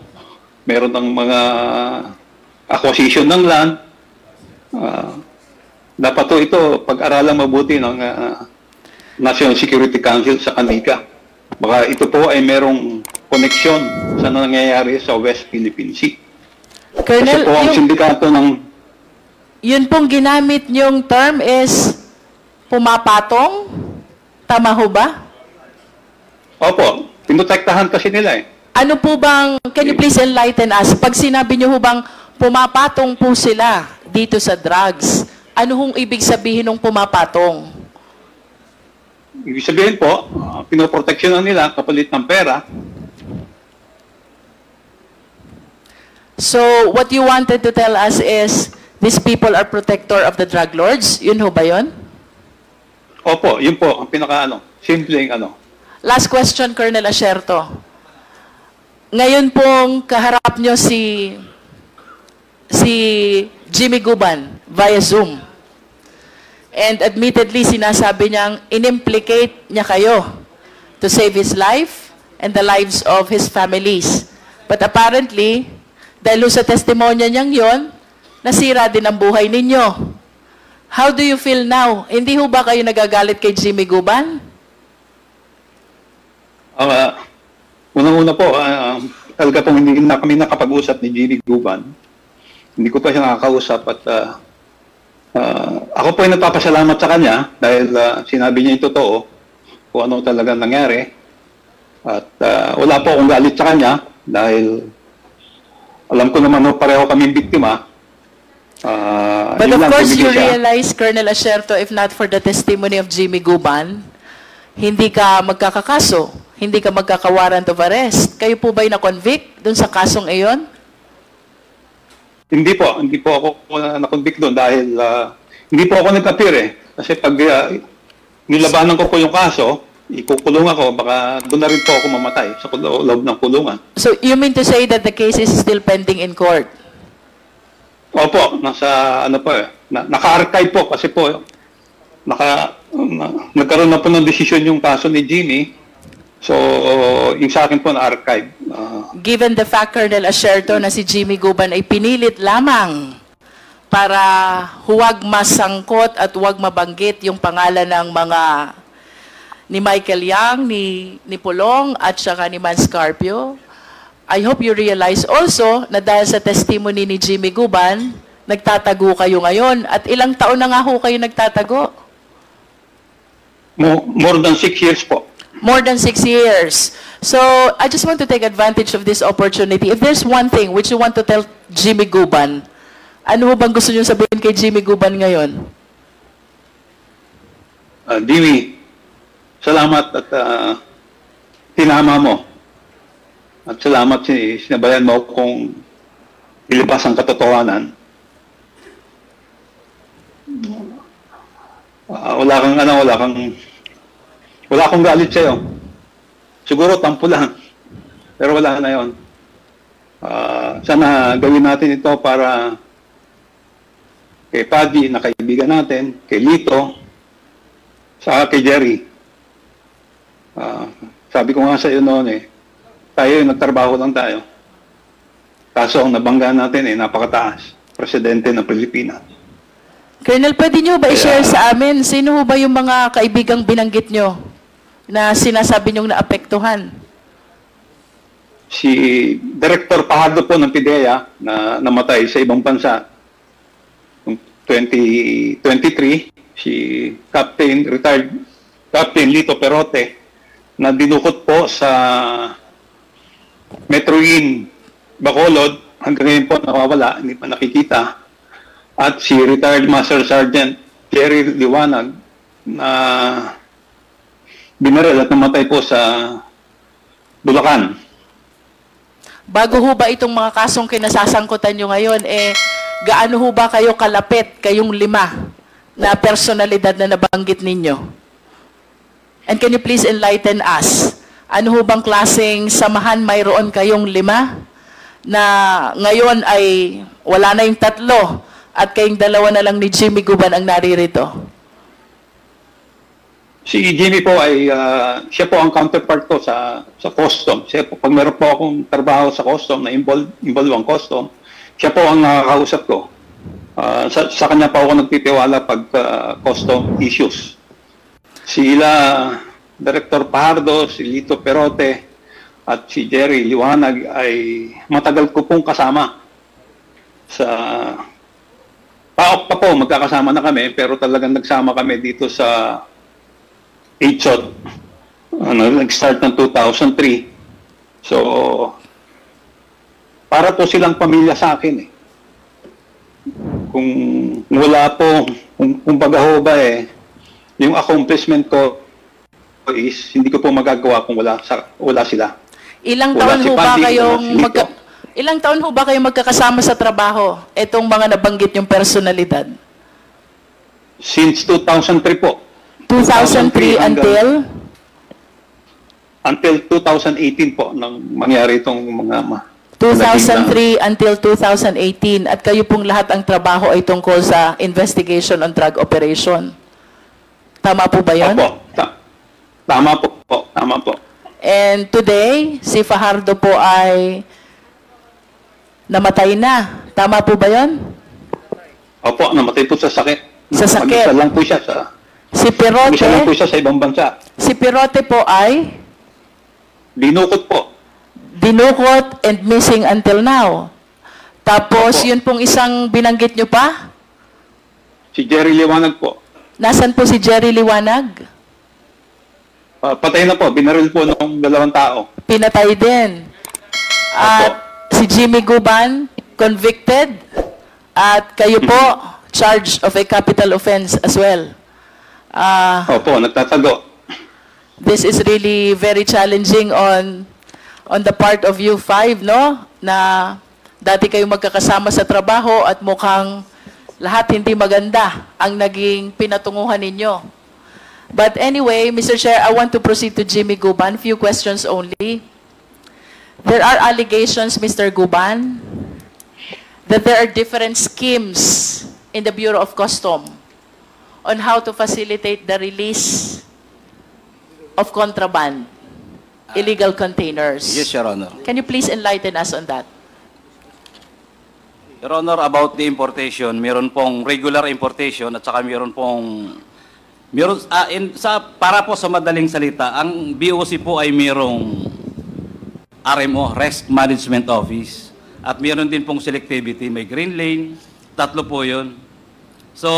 meron ng mga acquisition ng land. Dapat po ito pag-aralan mabuti ng National Security Council sa Kanika. Baka ito po ay merong koneksyon sa nangyayari sa West Philippine Sea. Colonel, Kasi po ang sindikato ng... Yun pong ginamit niyong term is pumapatong? Tama ho ba? Opo, pinotektahan kasi nila Ano po bang, can you please enlighten us? Pag sinabi niyo ho bang pumapatong po sila dito sa drugs, ano hong ibig sabihin ng pumapatong? Ibig sabihin po, pinoproteksyonan nila kapalit ng pera. So, what you wanted to tell us is, these people are protector of the drug lords? Yun ho ba yun? Opo, yun po, ang simpleng Last question, Colonel Asierto. Ngayon pong kaharap nyo si Jimmy Guban via Zoom. And admittedly, sinasabi niyang inimplicate niya kayo to save his life and the lives of his families. But apparently, dahil sa testimonya niyang yon, nasira din ang buhay ninyo. How do you feel now? Hindi ho ba kayo nagagalit kay Jimmy Guban? Unang-una po, talaga pong hindi na kami nakapag-usap ni Jimmy Guban. Hindi ko pa siya nakakausap at ako po ay nagpapasalamat sa kanya dahil sinabi niya yung totoo kung ano talaga nangyari. At wala po akong galit sa kanya dahil alam ko naman pareho kaming biktima. But of course, you realize, Colonel Asierto, if not for the testimony of Jimmy Guban, hindi ka magkakakaso, hindi ka magkaka-warrant of arrest. Kayo po ba'y na-convict dun sa kasong iyon? Hindi po ako na-convict doon dahil hindi po ako nag-appear Kasi pag nilabanan ko po yung kaso, ikukulong ako, baka doon na rin po ako mamatay sa loob ng kulungan. So, you mean to say that the case is still pending in court? Opo, nasa naka-archive po kasi po nagkaroon na po ng desisyon yung kaso ni Jimmy. So, yung sa akin po na-archive. Given the fact, Colonel Asierto, na si Jimmy Guban ay pinilit lamang para huwag masangkot at huwag mabanggit yung pangalan ng mga ni Michael Yang, ni Pulong, at saka ni Man Scarpio, I hope you realize also na dahil sa testimony ni Jimmy Guban, nagtatago kayo ngayon. At ilang taon na nga ho kayo nagtatago? More than 6 years po. More than 6 years. So, I just want to take advantage of this opportunity. If there's one thing which you want to tell Jimmy Guban, ano ho bang gusto niyo sabihin kay Jimmy Guban ngayon? Jimmy, salamat at tinama mo. At salamat sinabayan mo kung ilabas ang katotohanan. Wala akong galit sa'yo. Siguro tampo lang. Pero wala na yon. Sana gawin natin ito para kay Paddy na kaibigan natin, kay Lito, saka kay Jerry. Sabi ko nga sa iyo noon tayo nagtrabaho lang tayo. Kaso ang nabangga natin napakataas. Presidente ng Pilipinas. Colonel, pwede nyo ba i-share sa amin, sino ho ba yung mga kaibigang binanggit nyo na sinasabi nyong naapektuhan? Si Director Pajardo po ng PIDEA na namatay sa ibang bansa noong 2023, si retired Captain Lito Perote na dinukot po sa Metro Inn, Bacolod, hanggang ngayon po nawawala, hindi pa nakikita. At si retired Master Sergeant Jerry Liwanag na binaril at namatay po sa Bulacan. Bago ho ba itong mga kasong kinasasangkutan nyo ngayon, gaano ho ba kayo kalapit, kayong 5 na personalidad na nabanggit ninyo? And can you please enlighten us? Ano ho bang klaseng samahan mayroon kayong 5 na ngayon ay wala na yung 3 at kayong 2 na lang ni Jimmy Guban ang naririto? Si Jimmy po ay, siya po ang counterpart ko sa custom. Siya po, pag meron po akong trabaho sa custom na involve ang custom, siya po ang nakakausap ko. Sa kanya pa ako nagtitiwala pag custom issues. Sila, Director Pajardo, si Lito Perote, at si Jerry Liwanag ay matagal ko pong kasama. Pa po, magkakasama na kami, pero talagang nagsama kami dito sa HOT. Nag-start ng 2003. So, para po silang pamilya sa akin eh. Kung wala po, kung baga ho ba yung accomplishment ko is hindi ko po magagawa kung wala sila. Ilang Wala taon si ho ba Pandi, kayong wala si Lito. Ilang taon ho ba kayo magkakasama sa trabaho? Itong mga nabanggit yung personalidad. Since 2003 po. 2003 until? Until 2018 po nang mangyari itong mga 2003 until 2018 at kayo pong lahat ang trabaho ay tungkol sa investigation on drug operation. Tama po ba yun? Opo. Tama po. Tama po. And today, si Fajardo po ay namatay na. Tama po ba yun? Opo, namatay po sa sakit. Sa sakit. Mag-isa lang po siya Si Perote, Mag-isa lang po siya sa ibang bansa. si Perote po ay Dinukot po. dinukot and missing until now. Tapos, Opo. yun pong isang binanggit nyo pa? Si Jerry Liwanag po. Nasaan po si Jerry Liwanag? Patay na po. Binaril po ng 2 tao. Pinatay din. At si Jimmy Guban, convicted. At kayo po, charged of a capital offense as well. Opo, nagtatago. This is really very challenging on the part of you 5, no? Na dati kayo magkakasama sa trabaho at mukhang lahat hindi maganda ang naging pinatunguhan ninyo. But anyway, Mr. Chair, I want to proceed to Jimmy Guban. Few questions only. There are allegations, Mr. Guban, that there are different schemes in the Bureau of Customs on how to facilitate the release of contraband, illegal containers. Yes, Your Honor. Can you please enlighten us on that? Your Honor, about the importation, meron pong regular importation at saka para po sa madaling salita, ang BOC po ay merong RMO, Risk Management Office, at meron din pong selectivity, may green lane, 3 po yun. So,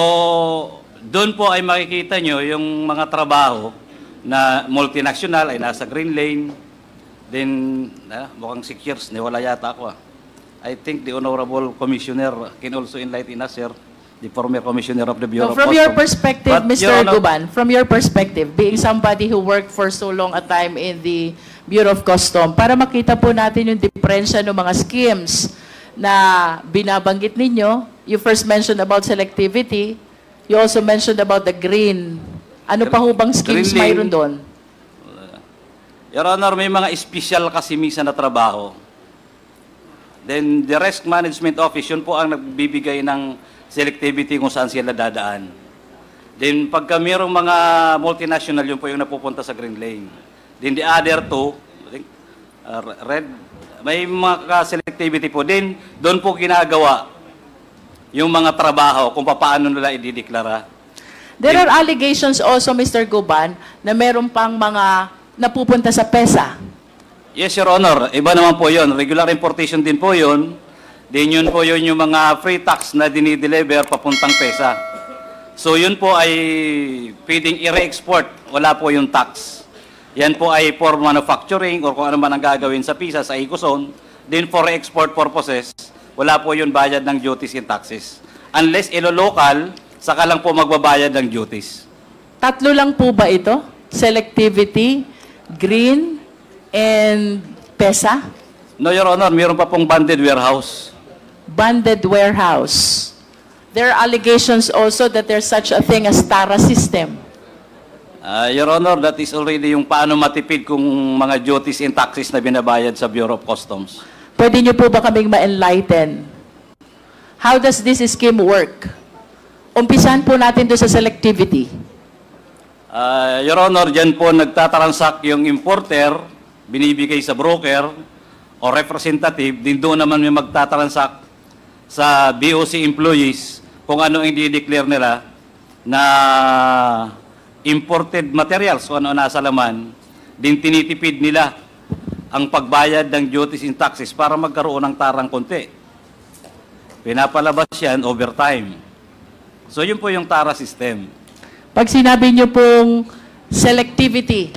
doon po ay makikita nyo yung mga trabaho na multinational ay nasa green lane. Then, mukhang 6 years, wala yata ako. I think the Honorable Commissioner can also enlighten us, sir, the former Commissioner of the Bureau of From Customs. your perspective, But, Mr. Your Honor, Guban, from your perspective, being somebody who worked for so long a time in the Bureau of Customs, para makita po natin yung diferensya ng mga schemes na binabanggit ninyo, you first mentioned about selectivity, you also mentioned about the green. Ano pa ho bang schemes Green lane. mayroon doon? Your Honor, may mga special kasi minsan na trabaho. Then, the Risk Management Office, yun po ang nagbibigay ng selectivity kung saan sila dadaan. Then, pagka mayroong mga multinational, yun po yung napupunta sa green lane. Then, the other 2, I think, red, may mga selectivity po. Then, doon po ginagawa yung mga trabaho kung paano nila idideklara. There are allegations also, Mr. Guban, na meron pang mga napupunta sa PESA. Yes, Your Honor. Iba naman po yun. Regular importation din po yun. Din yun po yun yung mga free tax na dinideliver papuntang PESA. So yun po ay pwedeng i-re-export. Wala po yung tax. Yan po ay for manufacturing or kung ano man ang gagawin sa PISA, sa Ecozone. Then for export purposes, wala po yun bayad ng duties and taxes. Unless ilo-local, saka lang po magbabayad ng duties. Tatlo lang po ba ito? Selectivity, green, and PESA? No, Your Honor, mayroon pa pong banded warehouse. Banded warehouse. There are allegations also that there's such a thing as TARA system. Your Honor, that is already yung paano matipid kung mga duties and taxes na binabayad sa Bureau of Customs. Pwede niyo po ba kaming ma-enlighten? How does this scheme work? Umpisahan po natin doon sa selectivity. Your Honor, dyan po nagtatransact yung importer, binibigay sa broker o representative, din doon naman may magtatransact sa BOC employees kung ano ang i-declare nila na imported materials, kung ano nasa laman, din tinitipid nila ang pagbayad ng duties and taxes para magkaroon ng tarang konti. Pinapalabas yan overtime. So yun po yung TARA system. Pag sinabi niyo pong selectivity,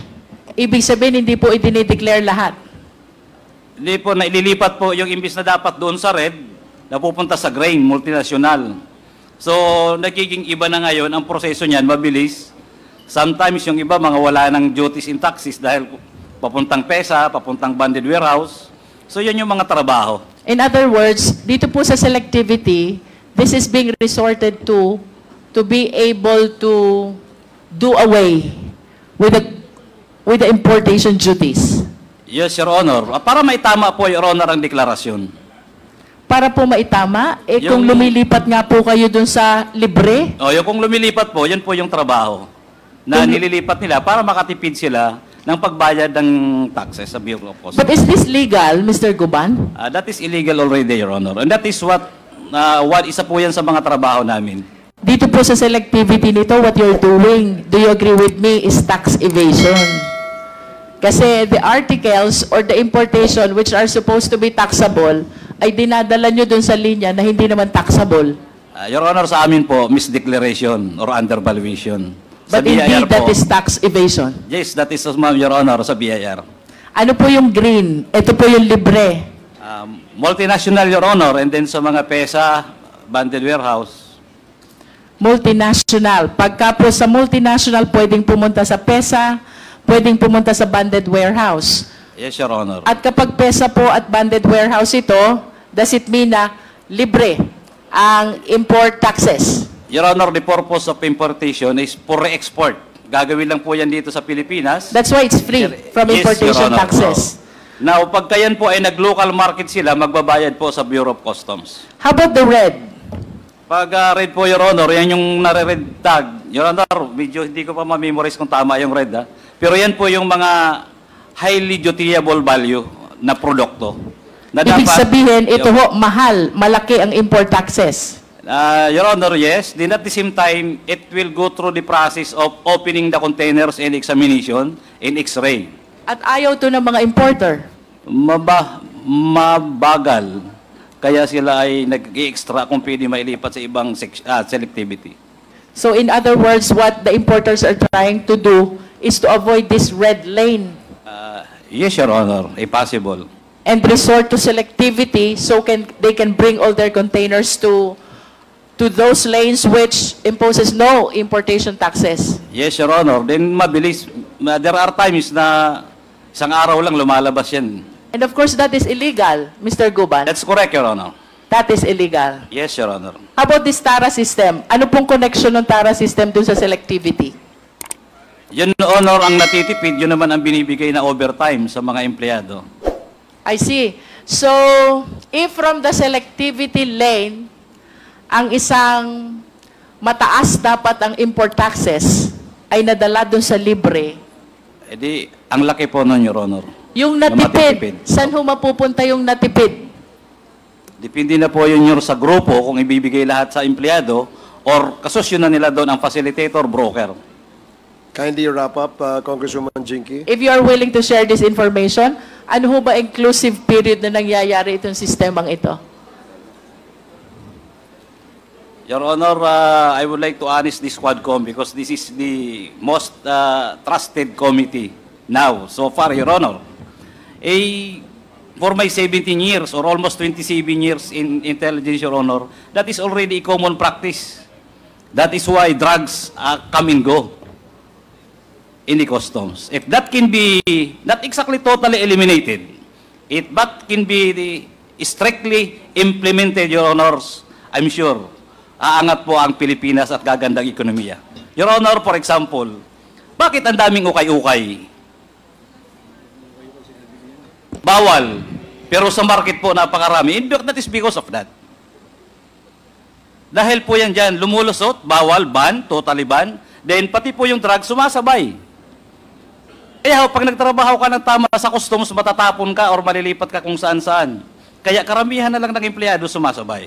ibig sabihin hindi po i-declare lahat. Hindi po, naililipat po yung imbis na dapat doon sa red, napupunta sa grain, multinational. So, nagiging iba na ngayon, ang proseso niyan, mabilis. Sometimes yung iba, mga wala ng duties and taxes dahil papuntang PESA, papuntang banded warehouse. So, yun yung mga trabaho. In other words, dito po sa selectivity, this is being resorted to be able to do away with the importation duties. Yes, Your Honor. Para maitama po, Your Honor, ang deklarasyon. Para po maitama, kung lumilipat nga po kayo dun sa libre, Yung kung lumilipat po, yan po yung trabaho na nililipat nila para makatipid sila ng pagbayad ng taxes sa Bureau of Customs. but is this legal, Mr. Guban? That is illegal already, Your Honor. And that is what isa po yan sa mga trabaho namin. Dito po sa selectivity nito, what you're doing, do you agree with me, is tax evasion. Kasi the articles or the importation which are supposed to be taxable, ay dinadala nyo dun sa linya na hindi naman taxable. Your Honor, sa amin po, misdeclaration or undervaluation. But indeed, that is tax evasion. Yes, that is, ma'am, Your Honor, sa BIR. Ano po yung green? Ito po yung libre. Multinational, Your Honor, and then sa mga PESA, banded warehouse. Multinational. Pagka po sa multinational, pwedeng pumunta sa PESA, pwedeng pumunta sa banded warehouse. Yes, Your Honor. At kapag PESA po at banded warehouse ito, does it mean na libre ang import taxes? Your Honor, the purpose of importation is for re-export. Gagawin lang po yan dito sa Pilipinas. That's why it's free from Yes, importation Your Honor. taxes. Now, pagka yan po ay nag-local market sila, magbabayad po sa Bureau of Customs. How about the red? Pag red po, Your Honor, yan yung nare-red tag. Your Honor, medyo hindi ko pa ma-memorize kung tama yung red, ha? Pero yan po yung mga highly dutiable value na produkto. Na Ibig dapat- sabihin, ito ho, mahal, malaki ang import taxes. Your Honor, yes. Then at the same time, it will go through the process of opening the containers and examination and X-ray. At ayaw to ng mga importer. Mabagal. Kaya sila ay nag-extra kung pwede mailipat sa ibang selectivity. So in other words, what the importers are trying to do is to avoid this red lane Yes, Your Honor, possible. and resort to selectivity so they can bring all their containers to those lanes which imposes no importation taxes. Yes, Your Honor. Then mabilis. There are times na isang araw lang lumalabas yan. And of course, that is illegal, Mr. Guban. That's correct, Your Honor. That is illegal. Yes, Your Honor. How about this TARA system? Ano pong connection ng TARA system dun sa selectivity? Yun, Honor, ang natitipid, yun naman ang binibigay na overtime sa mga empleyado. I see. So, if from the selectivity lane, ang isang mataas dapat ang import taxes ay nadala dun sa libre, Di, ang laki po nun, Your Honor. yung Na natipid, matitipid. saan ho mapupunta yung natipid? Depende na po yun sa grupo kung ibibigay lahat sa empleyado or kasosyo na nila doon ang facilitator, broker. Kindly wrap up, Congresswoman Jinky. If you are willing to share this information, ano ho ba inclusive period na nangyayari itong sistemang ito? Your Honor, I would like to honest this Quadcom because this is the most trusted committee now, so far, Your Honor. For my 17 years or almost 27 years in intelligence, Your Honor, that is already a common practice. That is why drugs come and go in the customs. If that can be not exactly totally eliminated, but can be strictly implemented, Your Honors, I'm sure, aangat po ang Pilipinas at gagandang ekonomiya. Your Honor, for example, bakit ang daming ukay-ukay? Bawal. Pero sa market po napakarami. In fact, that is because of that. Dahil po yan dyan, lumulusot, bawal, ban, totally ban. Then pati po yung drug sumasabay. Kaya pag nagtrabaho ka ng tama sa customs, matatapon ka or malilipat ka kung saan-saan. Kaya karamihan na lang ng empleyado sumasabay.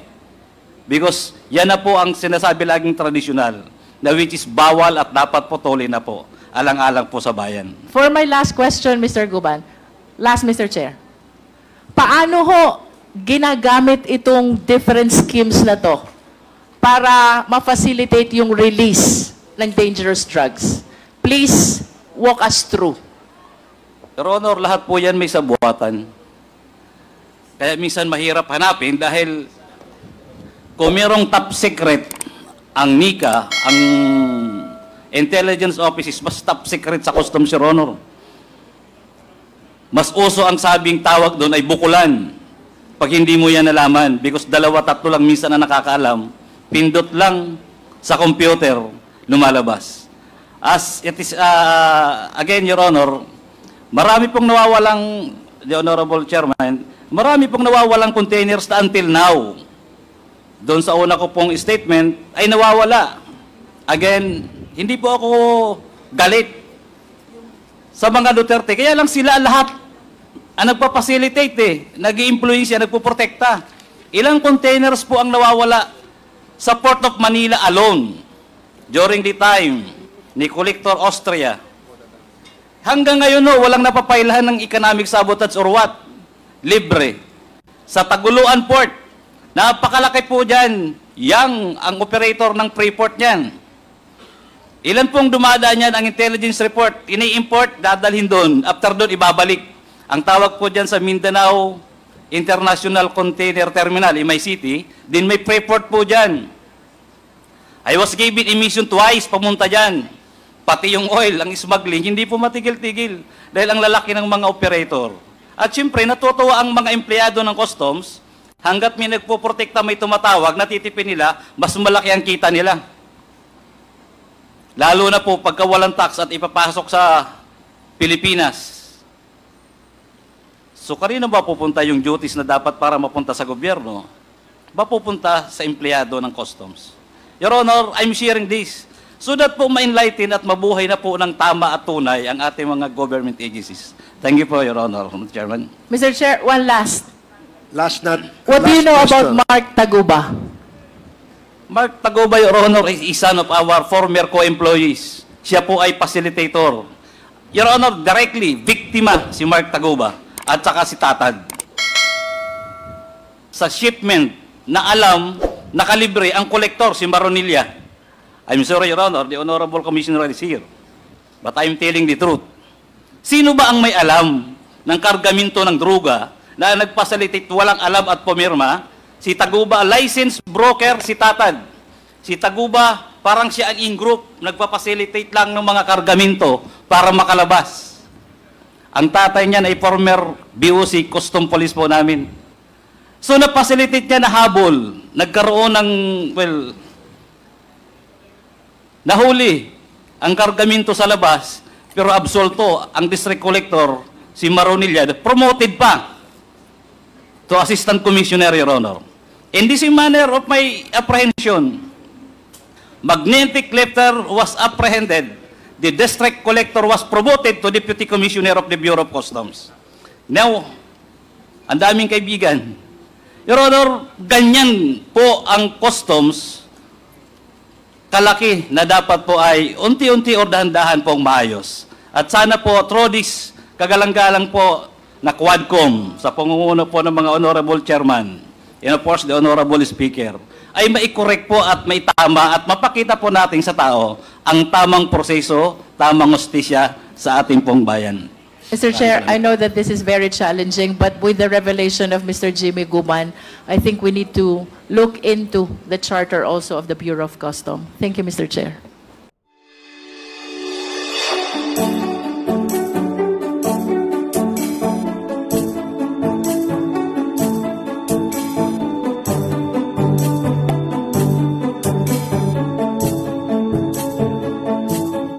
Because yan na po ang sinasabi laging tradisyonal, na which is bawal at dapat putulin na po, alang-alang po sa bayan. For my last question, Mr. Guban, Mr. Chair, paano ho ginagamit itong different schemes na to para ma-facilitate yung release ng dangerous drugs? Please walk us through. Your Honor, lahat po yan may sabuatan. Kaya minsan mahirap hanapin dahil kung merong top secret ang NICA, ang intelligence offices, mas top secret sa customs, Your Honor. Mas uso ang sabing tawag doon ay bukulan. Pag hindi mo yan nalaman, because 2-3 lang minsan na nakakaalam, pindot lang sa computer, lumalabas. As it is, again, Your Honor, marami pong nawawalang, the Honorable Chairman, marami pong nawawalang containers na until now. Doon sa una ko pong statement, ay nawawala. Again, hindi po ako galit sa mga Duterte. Kaya lang sila lahat ang nagpa-facilitate nag-i-influence yan, nagpo-protekta. Ilang containers po ang nawawala sa Port of Manila alone during the time ni Collector Austria. Hanggang ngayon walang napapailahan ng economic sabotage or what? Libre. Sa Taguluan Port, napakalaki po dyan, ang operator ng Freeport niyan. Ilan pong dumadaan yan ang intelligence report, ini-import, dadalhin doon, after doon ibabalik. Ang tawag po dyan sa Mindanao International Container Terminal, MICT, din may Freeport po dyan. I was given emission twice, pamunta dyan. Pati yung oil, ang smuggling, hindi po matigil-tigil dahil ang lalaki ng mga operator. At siyempre, natutuwa ang mga empleyado ng customs, hanggat may nagpoprotekta, may tumatawag, natitipin nila, mas malaki ang kita nila. Lalo na po pagka walang tax at ipapasok sa Pilipinas. So kanino ba pupunta yung duties na dapat para mapunta sa gobyerno? Mapupunta sa empleyado ng customs. Your Honor, I'm sharing this so that po ma-enlighten at mabuhay na po ng tama at tunay ang ating mga government agencies. Thank you po, Your Honor, Mr. Chairman. Mr. Chair, one last. What do you know about Mark Taguba? Mark Taguba, Your Honor, is son of our former co-employees. Siya po ay facilitator. Your Honor, directly, biktima si Mark Taguba at saka si Tatad. Sa shipment na alam, nakalibre ang kolektor, si Maronilla. I'm sorry, Your Honor, the Honorable Commissioner is here. But I'm telling the truth. Sino ba ang may alam ng kargamento ng droga na nagpasalitate, walang alam at pumirma? Si Taguba, licensed broker, si Tatad. Si Taguba, parang siya ang in-group, nagpapasilitate lang ng mga kargamento para makalabas. Ang tatay niya ay former BOC, custom police po namin. So, napasilitate niya na habol. Nagkaroon ng, nahuli ang kargamento sa labas, pero absolto ang district collector, si Maronilla, promoted pa to Assistant Commissioner, Your Honor. In this manner of my apprehension, Magnetic Lifter was apprehended. The district collector was promoted to Deputy Commissioner of the Bureau of Customs. Now, ang daming kaibigan. Your Honor, ganyan po ang customs kalaki na dapat po ay unti-unti o dahan-dahan pong maayos. At sana po, through this kagalang-galang po na Quadcom sa pangunguna po ng mga Honorable Chairman and of course the Honorable Speaker, ay mai-correct po at maitama at mapakita po natin sa tao ang tamang proseso, tamang hustisya sa ating pong bayan. Mr. Chair, I know that this is very challenging, but with the revelation of Mr. Jimmy Guman, I think we need to look into the charter also of the Bureau of Customs. Thank you, Mr. Chair.